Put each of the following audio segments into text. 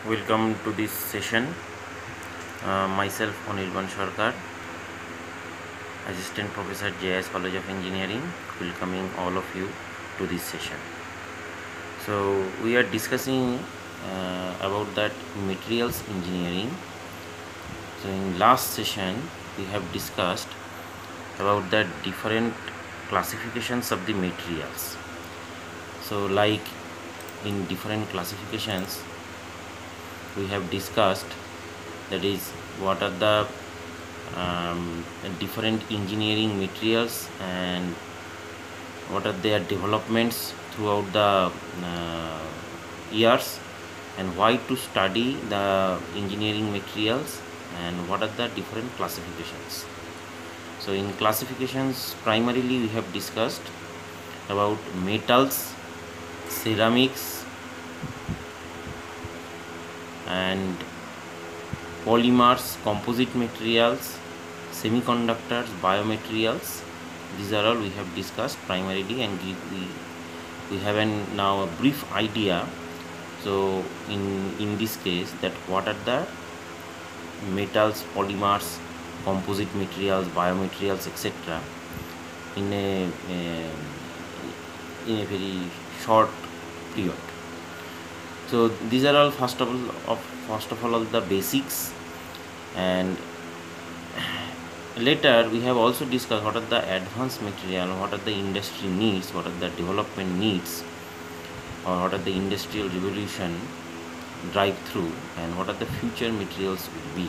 Welcome to this session. Myself Anirban Sarkar, Assistant Professor JS College of Engineering, welcoming all of you to this session. So we are discussing about that materials engineering. So in last session we have discussed about the different classifications of the materials. So like in different classifications we have discussed, that is what are the different engineering materials and what are their developments throughout the years, and why to study the engineering materials, and what are the different classifications. So in classifications primarily we have discussed about metals, ceramics and polymers, composite materials, semiconductors, biomaterials. These are all we have discussed primarily, and we have now a brief idea. So in this case, that what are the metals, polymers, composite materials, biomaterials, etc. in a very short period. So these are all first of all the basics, and later we have also discussed what are the advanced material, what are the industry needs, what are the development needs, or what are the industrial revolution drive through, and what are the future materials will be,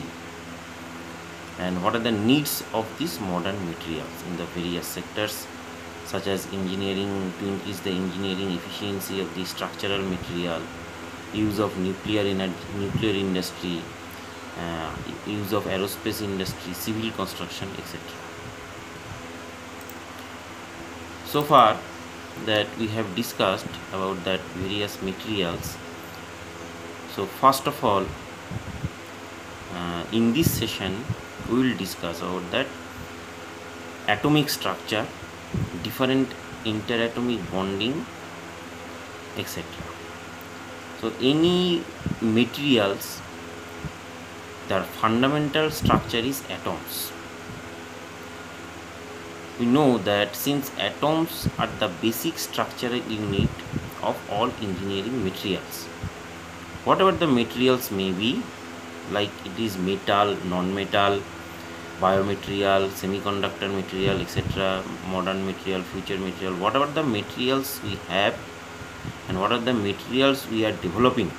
and what are the needs of these modern materials in the various sectors, such as engineering, to increase the engineering efficiency of the structural material, use of nuclear industry, use of aerospace industry, civil construction, etc. So far that we have discussed about that various materials. So first of all, in this session we will discuss about that atomic structure, different interatomic bonding, etc. So any materials, their fundamental structure is atoms. We know that since atoms are the basic structural unit of all engineering materials, whatever the materials may be, like it is metal, non-metal, biomaterial, semiconductor material, etc., modern material, future material, whatever the materials we have and what are the materials we are developing,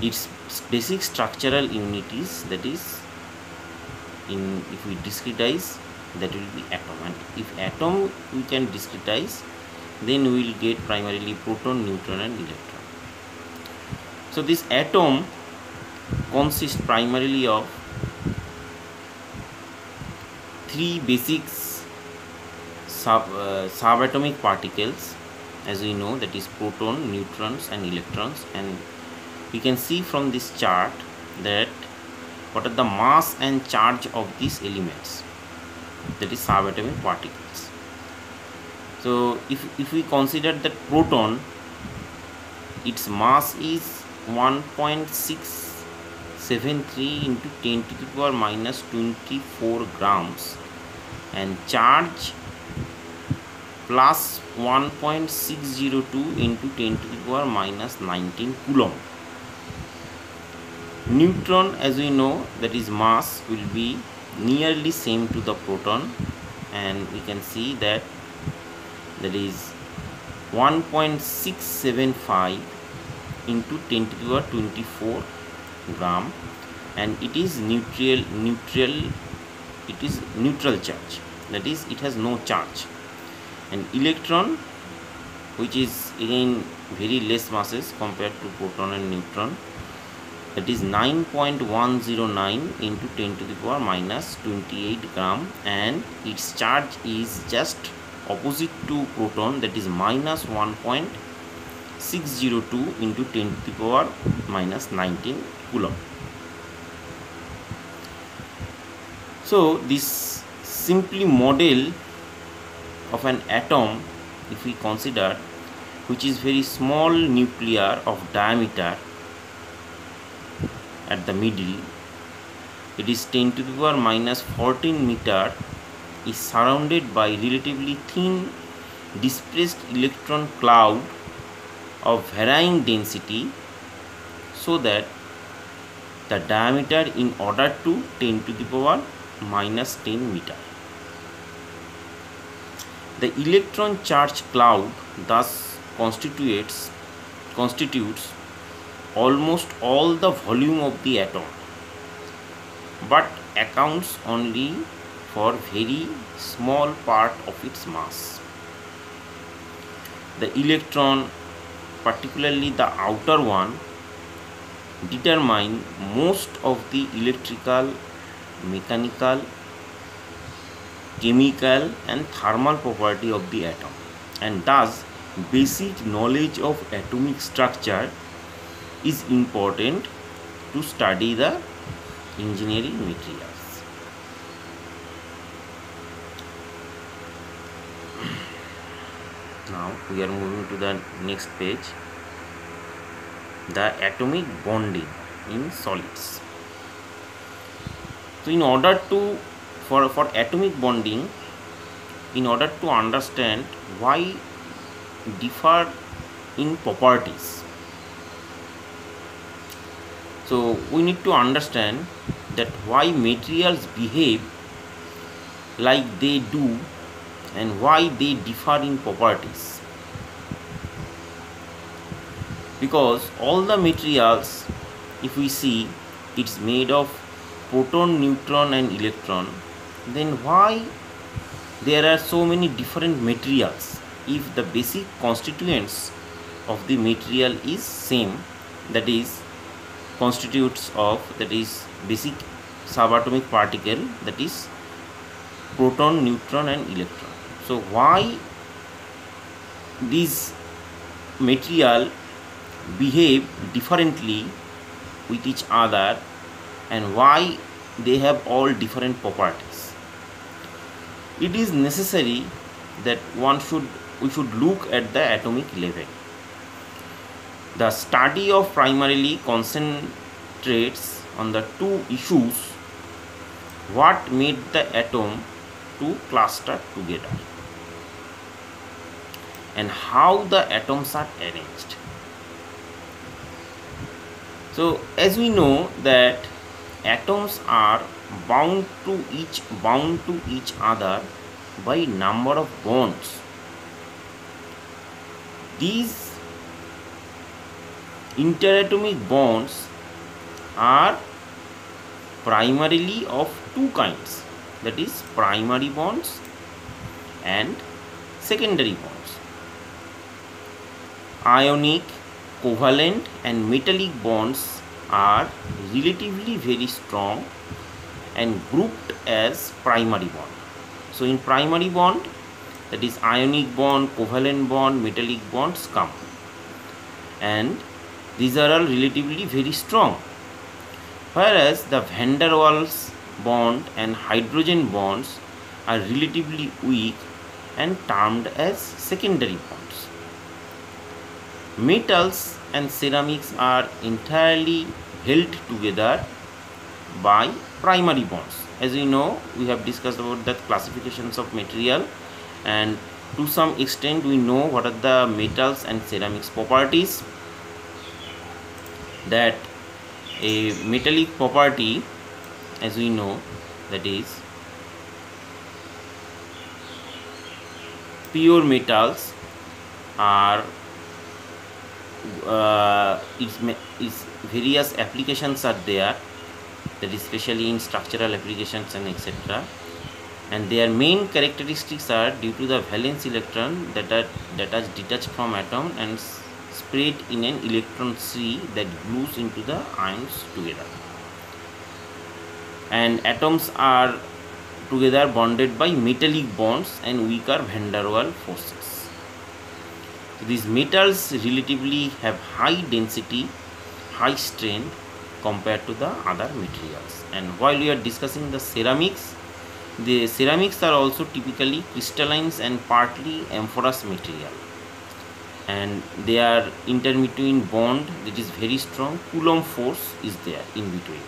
its basic structural unit is, that is, if we discretize, that will be atom, and if atom we can discretize, then we will get primarily proton, neutron and electron. So this atom consists primarily of three basic subatomic particles, as we know, that is proton, neutrons and electrons. And we can see from this chart that what are the mass and charge of these elements, that is subatomic particles. So if we consider that proton, its mass is 1.673 into 10 to the power minus 24 grams, and charge plus 1.602 into 10 to the power minus 19 coulomb. Neutron, as we know, that is mass will be nearly same to the proton, and we can see that is 1.675 into 10 to the power 24 gram, and it is neutral charge, that is it has no charge. And electron, which is again very less masses compared to proton and neutron, that is 9.109 into 10 to the power minus 28 gram, and its charge is just opposite to proton, that is minus 1.602 into 10 to the power minus 19 coulomb. So this simply model of an atom, if we consider, which is very small nuclear of diameter, at the middle, it is 10 to the power minus 14 meter, is surrounded by relatively thin displaced electron cloud of varying density, so that the diameter in order to 10 to the power minus 10 meter. The electron charge cloud thus constitutes almost all the volume of the atom, but accounts only for very small part of its mass. The electron, particularly the outer one, determine most of the electrical, mechanical, chemical and thermal property of the atom, and thus basic knowledge of atomic structure is important to study the engineering materials. Now we are moving to the next page, the atomic bonding in solids. So in order to for atomic bonding, in order to understand why differ in properties, so we need to understand that why materials behave like they do and why they differ in properties. Because all the materials, if we see, it's made of proton, neutron and electron, then why there are so many different materials if the basic constituents of the material is same, that is constitutes of, that is basic subatomic particle, that is proton, neutron and electron. So why these material behave differently with each other and why they have all different properties? It is necessary that we should look at the atomic level. The study of primarily concentrates on the two issues: what made the atom to cluster together and how the atoms are arranged. So as we know that atoms are bound to each other by number of bonds. These interatomic bonds are primarily of two kinds, that is primary bonds and secondary bonds. Ionic, covalent and metallic bonds are relatively very strong and grouped as primary bond. So in primary bond, that is ionic bond, covalent bond, metallic bonds come, and these are all relatively very strong, whereas the van der Waals bond and hydrogen bonds are relatively weak and termed as secondary bonds. Metals and ceramics are entirely held together by primary bonds. As we know, we have discussed about the classifications of material, and to some extent we know what are the metals and ceramics properties. That a metallic property, as we know, that is pure metals are its various applications are there, that is especially in structural applications and etc. And their main characteristics are due to the valence electron that are detached from atom and spread in an electron sea that glues into the ions together, and atoms are together bonded by metallic bonds and weaker van der Waals forces. So these metals relatively have high density, high strength compared to the other materials. And while we are discussing the ceramics are also typically crystalline and partly amorphous material, and their intermittent bond that is very strong, Coulomb force is there in between.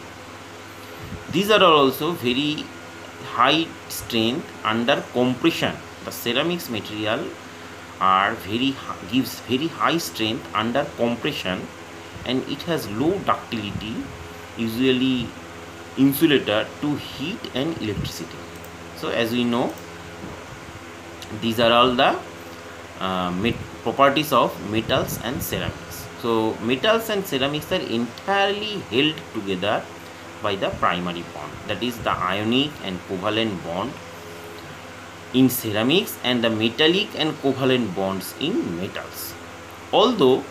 These are also very high strength under compression. The ceramics material are gives very high strength under compression, and it has low ductility, usually insulator to heat and electricity. So as we know, these are all the properties of metals and ceramics. So metals and ceramics are entirely held together by the primary bond, that is the ionic and covalent bond in ceramics and the metallic and covalent bonds in metals. Although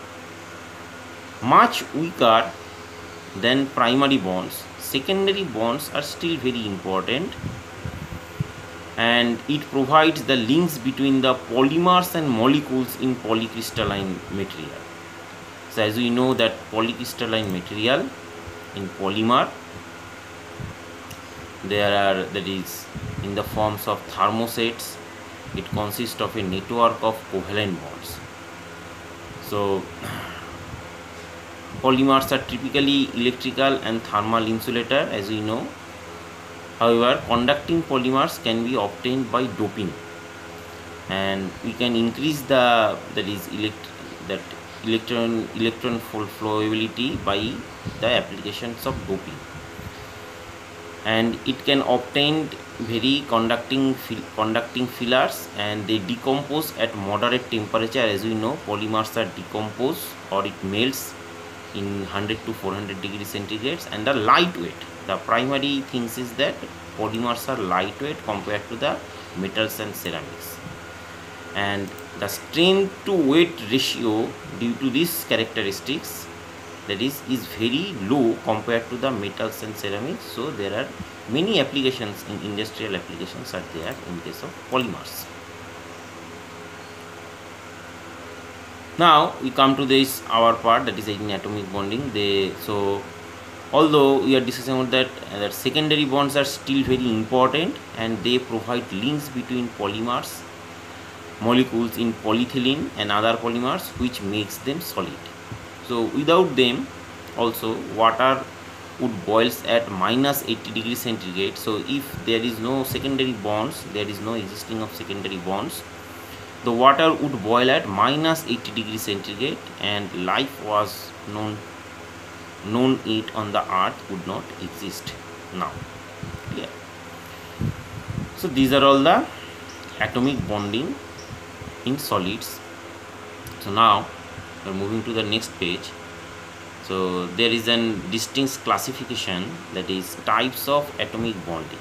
much weaker than primary bonds, secondary bonds are still very important, and it provides the links between the polymers and molecules in polycrystalline material. So as we know that polycrystalline material in polymer, that is in the forms of thermosets, it consists of a network of covalent bonds. So polymers are typically electrical and thermal insulator, as we know. However, conducting polymers can be obtained by doping, and we can increase the electron flowability by the applications of doping, and it can obtain very conducting fillers, and they decompose at moderate temperature. As we know, polymers are decomposed or it melts in 100 to 400 degrees centigrade, and the lightweight. The primary things is that polymers are lightweight compared to the metals and ceramics, and the strength to weight ratio due to these characteristics, that is very low compared to the metals and ceramics. So there are many applications in industrial applications are there in case of polymers. Now we come to this our part, that is in atomic bonding. So although we are discussing about that secondary bonds are still very important, and they provide links between polymers molecules in polyethylene and other polymers, which makes them solid. So without them also water would boils at minus 80 degrees centigrade. So if there is no secondary bonds, there is no existing of secondary bonds, the water would boil at minus 80 degrees centigrade, and life was known it on the earth would not exist now. Clear? So these are all the atomic bonding in solids. So now we are moving to the next page. So there is a distinct classification, that is types of atomic bonding.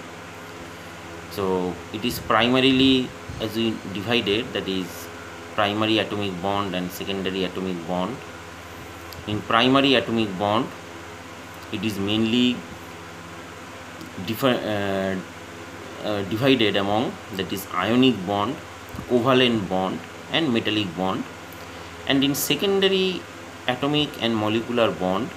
So it is primarily as we divided, that is primary atomic bond and secondary atomic bond. In primary atomic bond, it is mainly divided among, that is ionic bond, covalent bond and metallic bond. And in secondary atomic and molecular bond,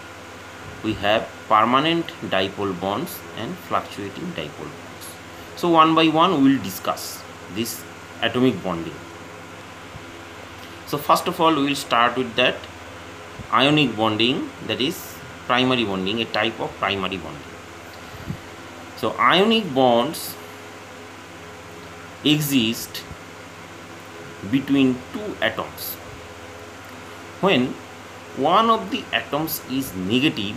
we have permanent dipole bonds and fluctuating dipole bonds. So one by one we will discuss this atomic bonding. So first of all we will start with that ionic bonding, that is primary bonding, a type of primary bonding. So ionic bonds exist between two atoms. When one of the atoms is negative,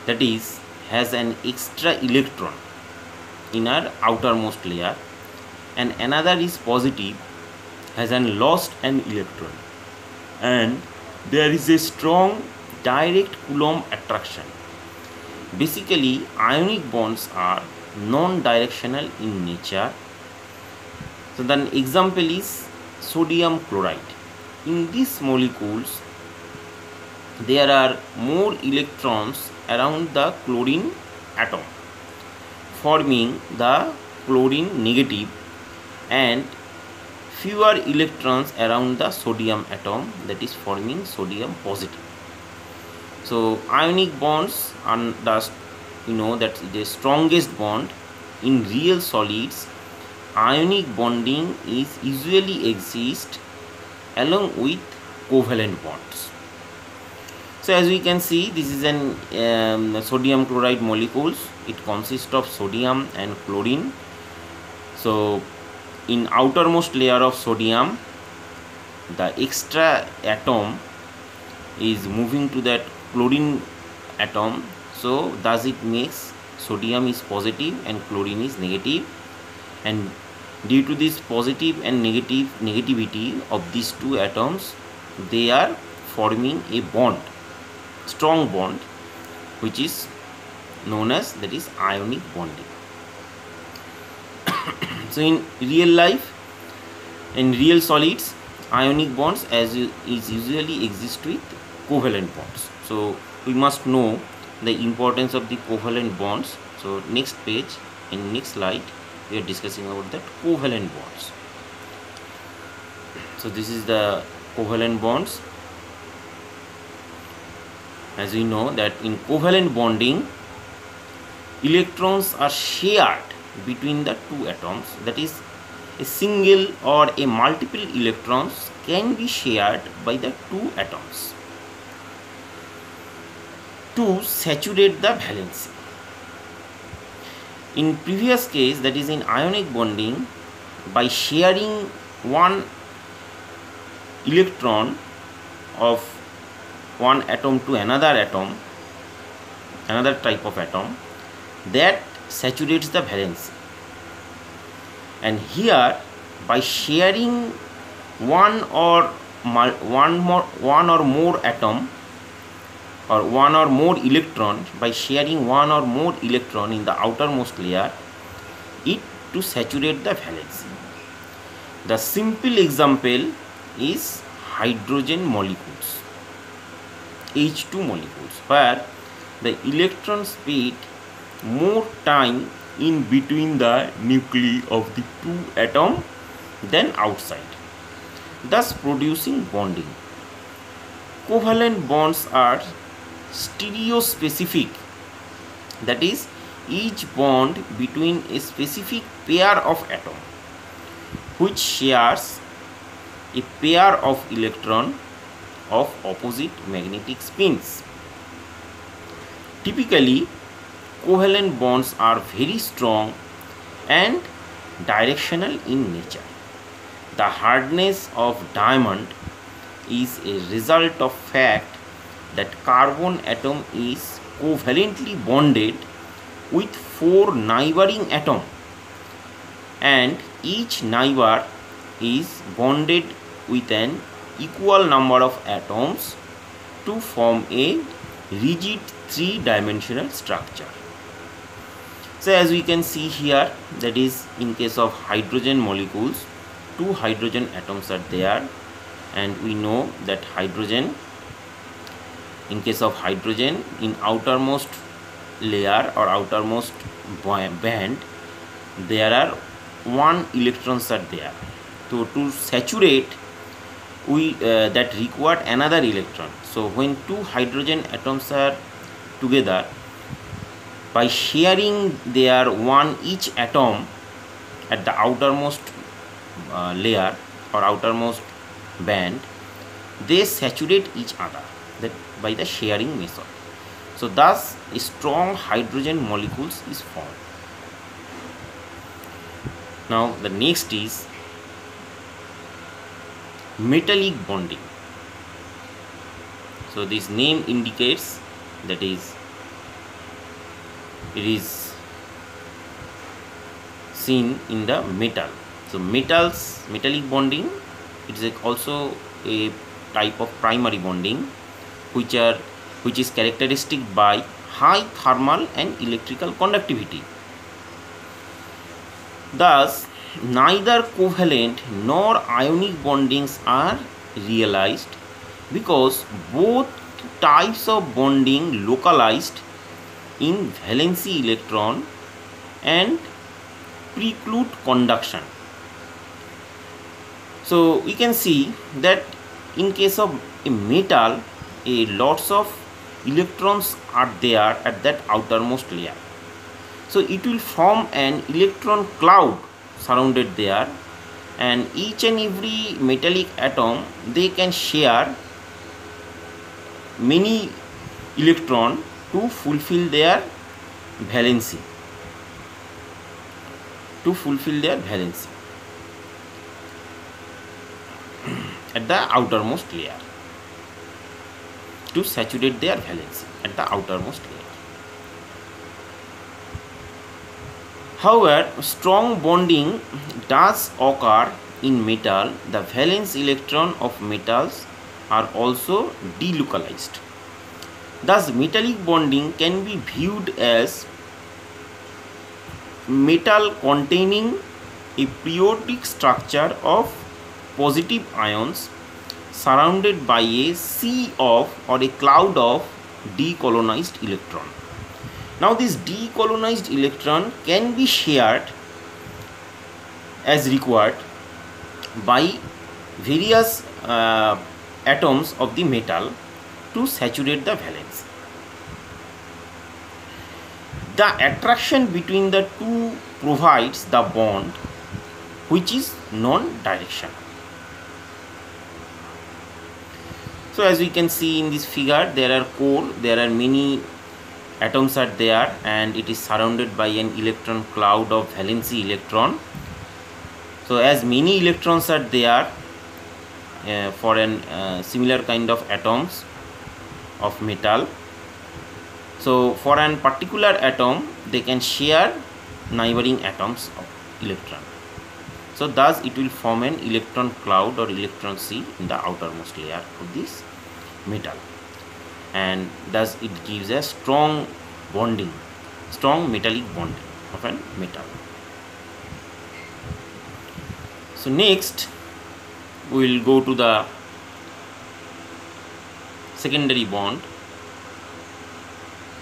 that is has an extra electron in our outermost layer, and another is positive, has lost an electron, and there is a strong direct Coulomb attraction. Basically, ionic bonds are non-directional in nature. So the example is sodium chloride. In these molecules, there are more electrons around the chlorine atom, forming the chlorine negative, and fewer electrons around the sodium atom, that is forming sodium positive. So ionic bonds are that the strongest bond in real solids. Ionic bonding is usually exist along with covalent bonds. So as we can see, this is an sodium chloride molecules. It consists of sodium and chlorine. So in outermost layer of sodium, the extra atom is moving to that chlorine atom, so thus it makes sodium is positive and chlorine is negative, and due to this positive and negativity of these two atoms, they are forming a bond, strong bond, which is known as, that is, ionic bonding. So in real life, in real solids, ionic bonds is usually exist with covalent bonds. So we must know the importance of the covalent bonds. So next page, in next slide, we are discussing about that covalent bonds. So this is the covalent bonds. As we know that in covalent bonding, electrons are shared between the two atoms, that is, a single or a multiple electrons can be shared by the two atoms to saturate the valency. In previous case, that is in ionic bonding, by sharing one electron of one atom to another atom, another type of atom, that saturates the valency. And here, by sharing one or more atom, or one or more electron, by sharing one or more electron in the outermost layer, it to saturate the valency. The simple example is hydrogen molecules, H2 molecules, where the electrons spend more time in between the nuclei of the two atoms than outside, thus producing bonding. Covalent bonds are stereospecific, that is, each bond between a specific pair of atoms which shares a pair of electrons of opposite magnetic spins. Typically, covalent bonds are very strong and directional in nature. The hardness of diamond is a result of fact that carbon atom is covalently bonded with 4 neighboring atoms, and each neighbor is bonded with an equal number of atoms to form a rigid 3-dimensional structure. So as we can see here, that is, in case of hydrogen molecules, 2 hydrogen atoms are there, and we know that hydrogen, in case of hydrogen, in outermost layer or outermost band, there are 1 electrons are there. So to saturate, we that required another electron. So when 2 hydrogen atoms are together, by sharing their one each atom at the outermost layer or outermost band, they saturate each other, that by the sharing method. So thus a strong hydrogen molecules is formed. Now the next is metallic bonding. So this name indicates, that is, it is seen in the metal. So metallic bonding, it is also a type of primary bonding which is characteristic by high thermal and electrical conductivity. Thus neither covalent nor ionic bondings are realized, because both types of bonding localized in valency electron and preclude conduction. So we can see that in case of a metal, lots of electrons are there at that outermost layer. So it will form an electron cloud surrounded there, and each and every metallic atom, they can share many electron to fulfill their valency, at the outermost layer, to saturate their valency at the outermost layer. However, strong bonding does occur in metal. The valence electron of metals are also delocalized. Thus, metallic bonding can be viewed as metal containing a periodic structure of positive ions surrounded by a sea of or a cloud of decolonized electron. Now this decolonized electron can be shared as required by various atoms of the metal to saturate the valence. The attraction between the two provides the bond, which is non-directional. So as we can see in this figure, there are core, there are many atoms are there, and it is surrounded by an electron cloud of valency electron. So as many electrons are there for an similar kind of atoms of metal, so for an particular atom they can share neighboring atoms of electron. So thus it will form an electron cloud or electron sea in the outermost layer of this metal, and thus it gives a strong bonding, strong metallic bonding of a metal. So next we will go to the secondary bond,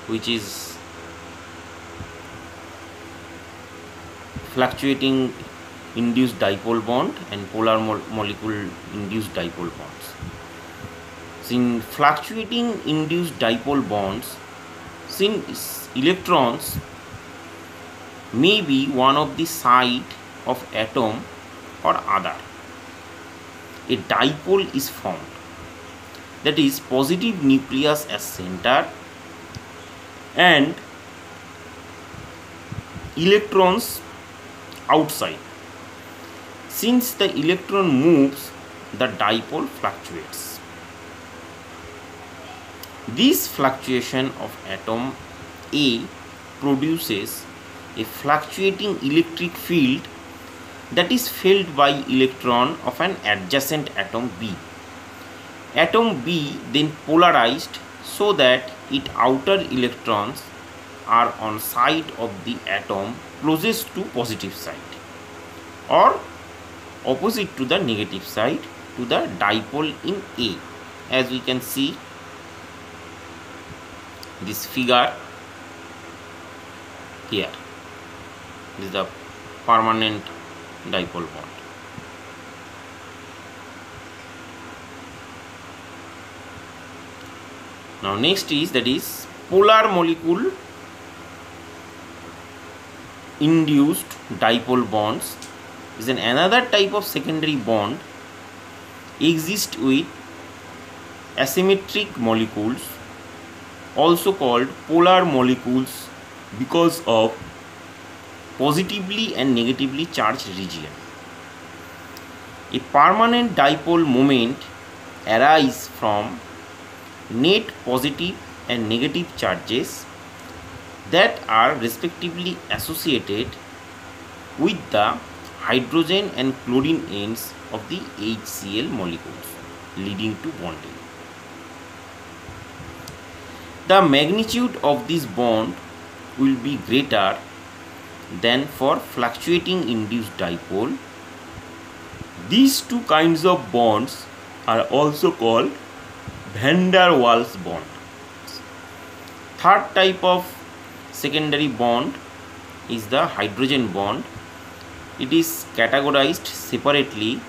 which is fluctuating induced dipole bond and polar molecule induced dipole bonds. So in fluctuating induced dipole bonds, since electrons may be one of the side of atom or other, a dipole is formed, that is positive nucleus as center and electrons outside. Since the electron moves, the dipole fluctuates. This fluctuation of atom A produces a fluctuating electric field that is felt by electron of an adjacent atom B. Atom B then polarized so that its outer electrons are on side of the atom closest to positive side or opposite to the negative side to the dipole in A. As we can see this figure here, this is the permanent dipole bond. Now next is, that is polar molecule induced dipole bonds is another type of secondary bond exists with asymmetric molecules, also called polar molecules because of positively and negatively charged region. A permanent dipole moment arises from net positive and negative charges that are respectively associated with the hydrogen and chlorine ends of the HCl molecules, leading to bonding. The magnitude of this bond will be greater than for fluctuating induced dipole. These two kinds of bonds are also called van der Waals bond. Third type of secondary bond is the hydrogen bond. It is categorized separately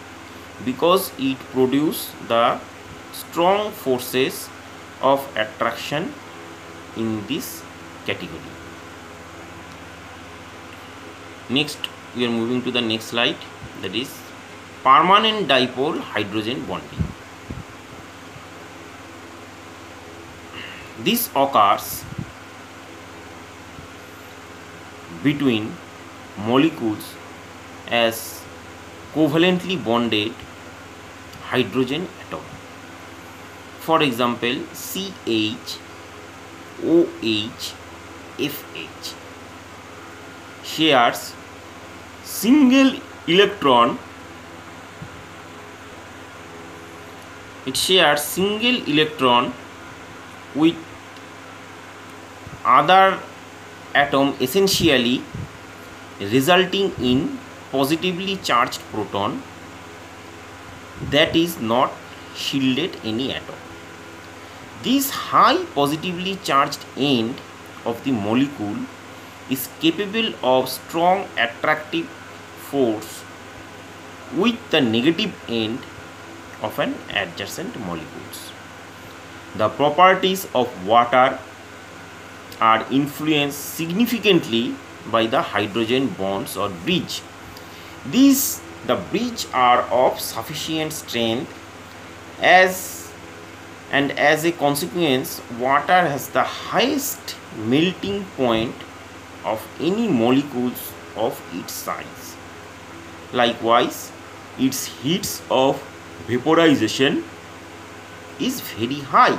because it produces the strong forces of attraction in this category. Next we are moving to the next slide, that is permanent dipole hydrogen bonding. This occurs between molecules as covalently bonded hydrogen atom. For example, CH, OH, FH shares single electron. It shares single electron with other atom, essentially resulting in positively charged proton that is not shielded any atom. This high positively charged end of the molecule is capable of strong attractive force with the negative end of an adjacent molecules. The properties of water are influenced significantly by the hydrogen bonds or bridge. The bridge are of sufficient strength as a consequence, water has the highest melting point of any molecules of its size. Likewise, its heats of vaporization is very high.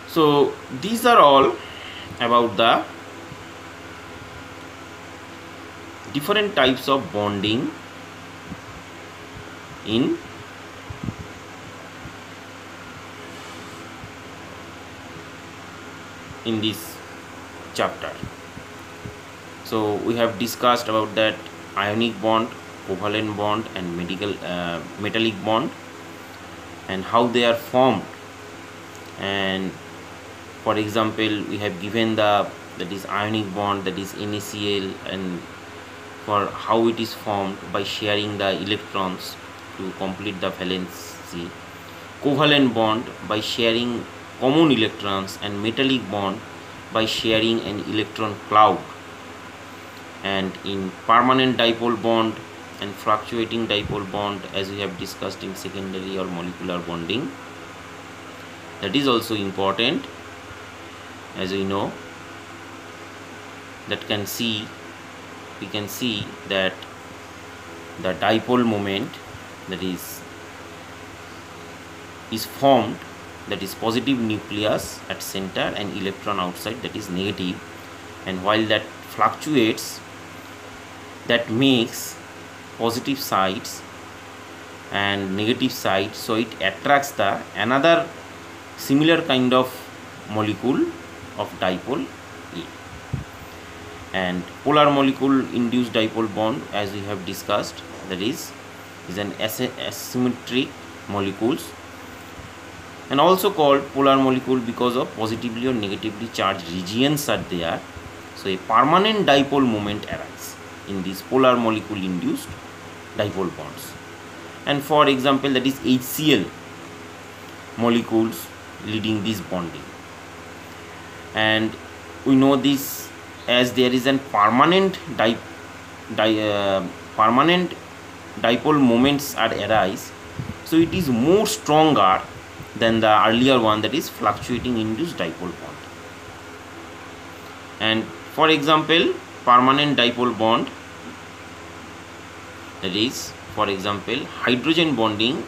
So these are all about the different types of bonding in this chapter. So we have discussed about that ionic bond, covalent bond and metallic bond, and how they are formed. And for example, we have given that is ionic bond, that is NaCl, and for how it is formed by sharing the electrons to complete the valency. Covalent bond by sharing common electrons, and metallic bond by sharing an electron cloud. And in permanent dipole bond and fluctuating dipole bond, as we have discussed in secondary or molecular bonding, that is also important, as we know, that we can see that the dipole moment that is formed, that is positive nucleus at center and electron outside, that is negative, and while that fluctuates, that makes positive sides and negative sides, so it attracts the another similar kind of molecule of dipole A. And polar molecule induced dipole bond, as we have discussed, that is an asymmetric molecules, and also called polar molecule because of positively or negatively charged regions are there. So a permanent dipole moment arises in these polar molecule induced dipole bonds. And for example, that is HCl molecules leading this bonding. And we know this as there is an permanent dipole moments are arise, so it is more stronger than the earlier one, that is fluctuating induced dipole bond. And for example, permanent dipole bond, that is for example hydrogen bonding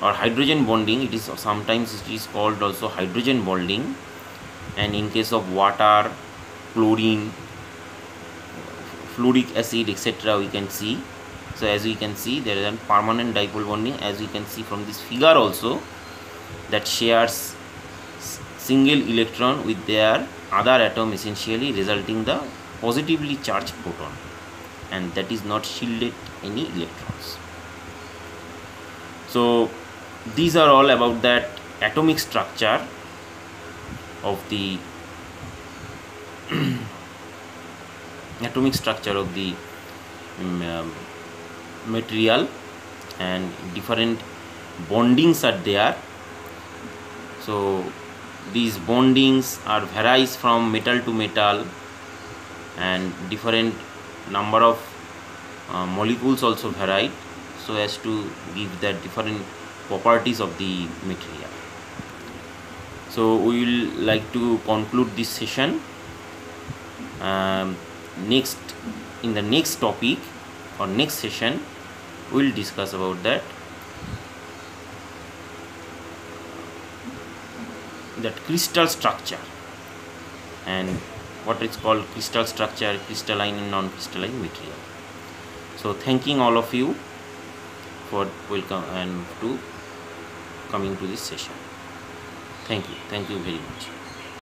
or hydrogen bonding, it is sometimes it is called also hydrogen bonding. And in case of water, chlorine, fluoric acid, etc., we can see. So as we can see, there is a permanent dipole bonding, as we can see from this figure also, that shares single electron with their other atom, essentially resulting the positively charged proton, and that is not shielded any electrons. So these are all about that atomic structure of the material, and different bondings are there. So these bondings are varies from metal to metal, and different number of molecules also varied, so as to give the different properties of the material. So we will like to conclude this session. Next, in the next topic or next session, we will discuss about that crystal structure and what is called crystal structure, crystalline and non-crystalline material. So thanking all of you for welcome and to coming to this session. Thank you very much.